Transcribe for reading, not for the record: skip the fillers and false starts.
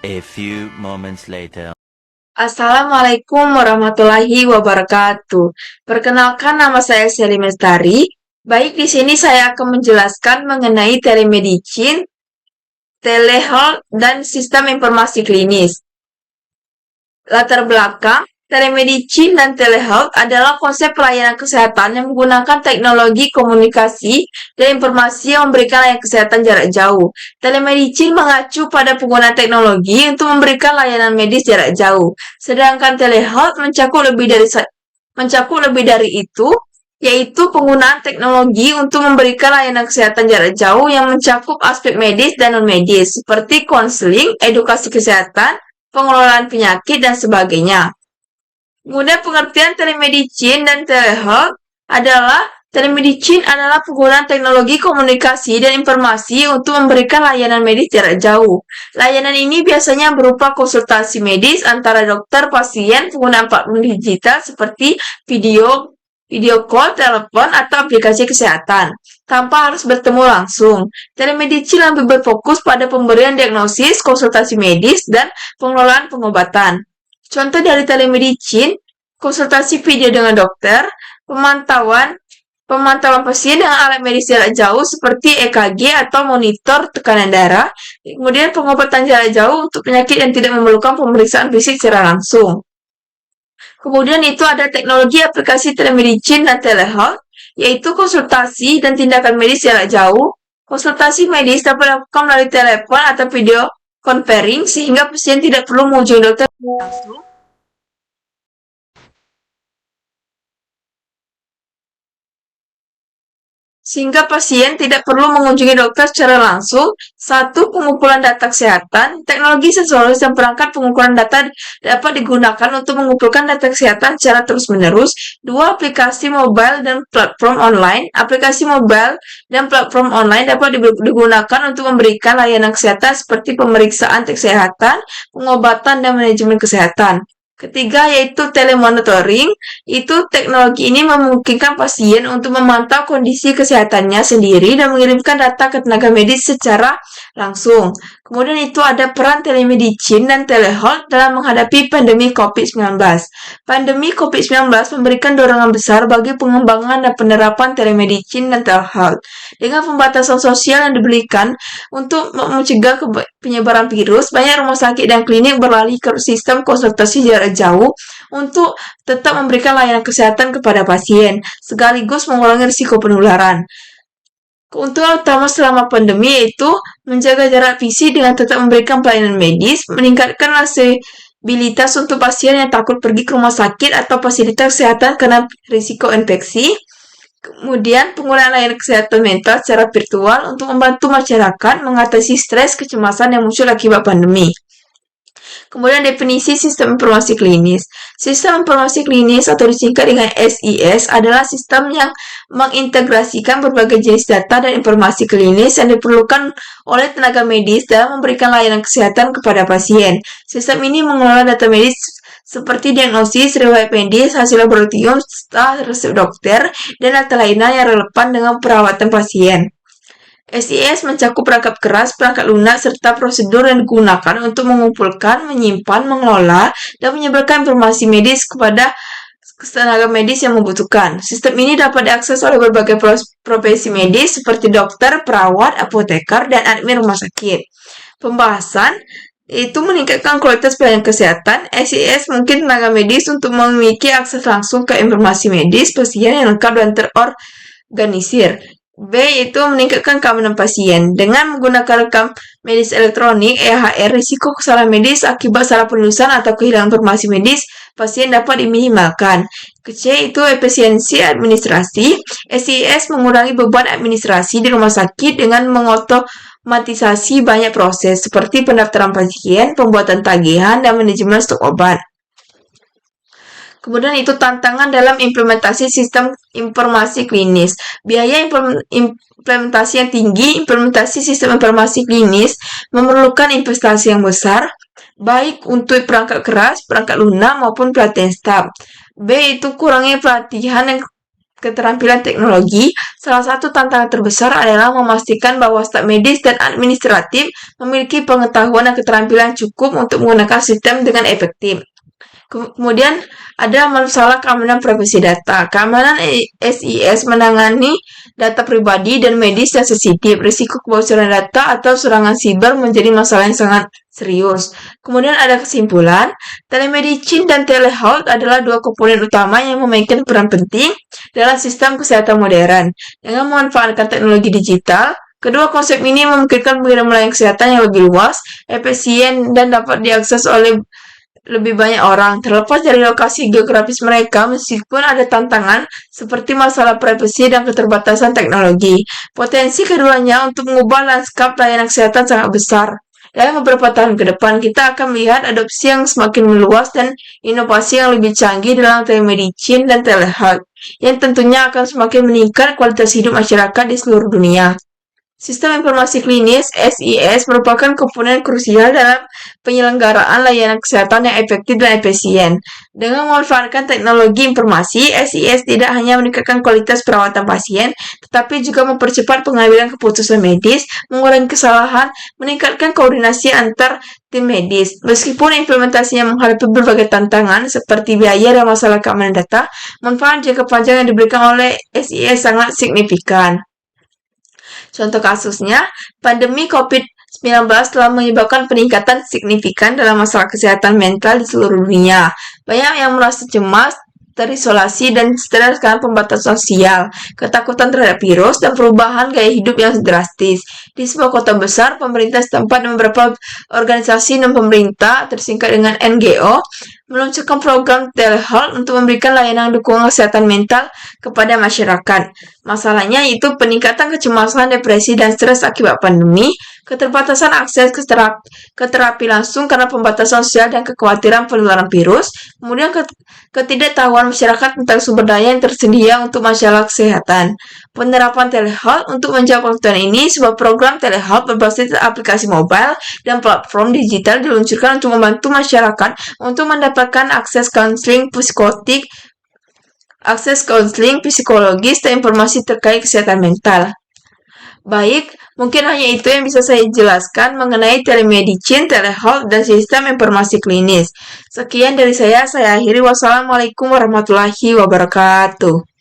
A few moments later. Assalamualaikum warahmatullahi wabarakatuh. Perkenalkan, nama saya Sally Mestari. Baik, di sini saya akan menjelaskan mengenai telemedicine, telehealth, dan sistem informasi klinis. Latar belakang, telemedicine dan telehealth adalah konsep pelayanan kesehatan yang menggunakan teknologi komunikasi dan informasi yang memberikan layanan kesehatan jarak jauh. Telemedicine mengacu pada penggunaan teknologi untuk memberikan layanan medis jarak jauh, sedangkan telehealth mencakup lebih dari itu, yaitu penggunaan teknologi untuk memberikan layanan kesehatan jarak jauh yang mencakup aspek medis dan non-medis, seperti konseling, edukasi kesehatan, pengelolaan penyakit, dan sebagainya. Kemudian pengertian telemedicine dan telehealth adalah telemedicine adalah penggunaan teknologi komunikasi dan informasi untuk memberikan layanan medis jarak jauh. Layanan ini biasanya berupa konsultasi medis antara dokter, pasien, penggunaan platform digital seperti video call, telepon, atau aplikasi kesehatan, tanpa harus bertemu langsung. Telemedicine lebih berfokus pada pemberian diagnosis, konsultasi medis, dan pengelolaan pengobatan. Contoh dari telemedicine, konsultasi video dengan dokter, pemantauan pasien dengan alat medis jarak jauh seperti EKG atau monitor tekanan darah, kemudian pengobatan jarak jauh untuk penyakit yang tidak memerlukan pemeriksaan fisik secara langsung. Kemudian itu ada teknologi aplikasi telemedicine dan telehealth, yaitu konsultasi dan tindakan medis jarak jauh. Konsultasi medis dapat dilakukan melalui telepon atau video conferring sehingga pasien tidak perlu mengunjungi dokter langsung. Sehingga pasien tidak perlu mengunjungi dokter secara langsung. Satu, pengumpulan data kesehatan. Teknologi sensoris dan perangkat pengumpulan data dapat digunakan untuk mengumpulkan data kesehatan secara terus-menerus. Dua, aplikasi mobile dan platform online. Aplikasi mobile dan platform online dapat digunakan untuk memberikan layanan kesehatan seperti pemeriksaan kesehatan, pengobatan, dan manajemen kesehatan. Ketiga, yaitu telemonitoring. Itu teknologi ini memungkinkan pasien untuk memantau kondisi kesehatannya sendiri dan mengirimkan data ke tenaga medis secara langsung. Kemudian itu ada peran telemedicine dan telehealth dalam menghadapi pandemi COVID-19. Pandemi COVID-19 memberikan dorongan besar bagi pengembangan dan penerapan telemedicine dan telehealth. Dengan pembatasan sosial yang diberikan untuk mencegah penyebaran virus, banyak rumah sakit dan klinik beralih ke sistem konsultasi jarak jauh untuk tetap memberikan layanan kesehatan kepada pasien, sekaligus mengurangi risiko penularan. Keuntungan utama selama pandemi yaitu menjaga jarak fisik dengan tetap memberikan pelayanan medis, meningkatkan aksesibilitas untuk pasien yang takut pergi ke rumah sakit atau fasilitas kesehatan karena risiko infeksi. Kemudian, penggunaan layanan kesehatan mental secara virtual untuk membantu masyarakat mengatasi stres kecemasan yang muncul akibat pandemi. Kemudian definisi sistem informasi klinis. Sistem informasi klinis atau disingkat dengan SIS adalah sistem yang mengintegrasikan berbagai jenis data dan informasi klinis yang diperlukan oleh tenaga medis dalam memberikan layanan kesehatan kepada pasien. Sistem ini mengelola data medis seperti diagnosis, riwayat medis, hasil laboratorium, serta resep dokter, dan data lainnya yang relevan dengan perawatan pasien. SIS mencakup perangkat keras, perangkat lunak, serta prosedur yang digunakan untuk mengumpulkan, menyimpan, mengelola, dan menyebarkan informasi medis kepada tenaga medis yang membutuhkan. Sistem ini dapat diakses oleh berbagai profesi medis seperti dokter, perawat, apoteker, dan admin rumah sakit. Pembahasan itu meningkatkan kualitas pelayanan kesehatan. SIS mungkin tenaga medis untuk memiliki akses langsung ke informasi medis pasien yang lengkap dan terorganisir. B, yaitu meningkatkan keamanan pasien. Dengan menggunakan rekam medis elektronik (EHR), risiko kesalahan medis akibat salah penulisan atau kehilangan informasi medis pasien dapat diminimalkan. C, itu efisiensi administrasi. SIS mengurangi beban administrasi di rumah sakit dengan mengotomatisasi banyak proses seperti pendaftaran pasien, pembuatan tagihan, dan manajemen stok obat. Kemudian itu tantangan dalam implementasi sistem informasi klinis. Biaya implementasi yang tinggi, implementasi sistem informasi klinis memerlukan investasi yang besar, baik untuk perangkat keras, perangkat lunak, maupun pelatihan staf. B, itu kurangnya pelatihan yang keterampilan teknologi, salah satu tantangan terbesar adalah memastikan bahwa staf medis dan administratif memiliki pengetahuan dan keterampilan cukup untuk menggunakan sistem dengan efektif. Kemudian ada masalah keamanan privasi data. Keamanan SIS menangani data pribadi dan medis yang sensitif. Risiko kebocoran data atau serangan siber menjadi masalah yang sangat serius. Kemudian ada kesimpulan, telemedicine dan telehealth adalah dua komponen utama yang memainkan peran penting dalam sistem kesehatan modern. Dengan memanfaatkan teknologi digital, kedua konsep ini memungkinkan pengiriman layanan kesehatan yang lebih luas, efisien, dan dapat diakses oleh lebih banyak orang, terlepas dari lokasi geografis mereka, meskipun ada tantangan seperti masalah privasi dan keterbatasan teknologi. Potensi keduanya untuk mengubah lanskap layanan kesehatan sangat besar. Dalam beberapa tahun ke depan, kita akan melihat adopsi yang semakin meluas dan inovasi yang lebih canggih dalam telemedicine dan telehealth, yang tentunya akan semakin meningkatkan kualitas hidup masyarakat di seluruh dunia. Sistem informasi klinis (SIS) merupakan komponen krusial dalam penyelenggaraan layanan kesehatan yang efektif dan efisien. Dengan memanfaatkan teknologi informasi, SIS tidak hanya meningkatkan kualitas perawatan pasien, tetapi juga mempercepat pengambilan keputusan medis, mengurangi kesalahan, meningkatkan koordinasi antar tim medis. Meskipun implementasinya menghadapi berbagai tantangan seperti biaya dan masalah keamanan data, manfaat jangka panjang yang diberikan oleh SIS sangat signifikan. Contoh kasusnya, pandemi COVID-19 telah menyebabkan peningkatan signifikan dalam masalah kesehatan mental di seluruh dunia. Banyak yang merasa cemas, terisolasi, dan stres karena pembatasan sosial, ketakutan terhadap virus, dan perubahan gaya hidup yang drastis. Di sebuah kota besar, pemerintah setempat dan beberapa organisasi non-pemerintah tersingkat dengan NGO meluncurkan program telehealth untuk memberikan layanan dukungan kesehatan mental kepada masyarakat. Masalahnya yaitu peningkatan kecemasan, depresi, dan stres akibat pandemi, keterbatasan akses ke terapi langsung karena pembatasan sosial dan kekhawatiran penularan virus, kemudian ketidaktahuan masyarakat tentang sumber daya yang tersedia untuk masalah kesehatan. Penerapan telehealth untuk menjawab kebutuhan ini, sebuah program telehealth berbasis aplikasi mobile dan platform digital diluncurkan untuk membantu masyarakat untuk mendapatkan akses konseling psikologis, dan informasi terkait kesehatan mental. Baik, mungkin hanya itu yang bisa saya jelaskan mengenai telemedicine, telehealth, dan sistem informasi klinis. Sekian dari saya akhiri. Wassalamualaikum warahmatullahi wabarakatuh.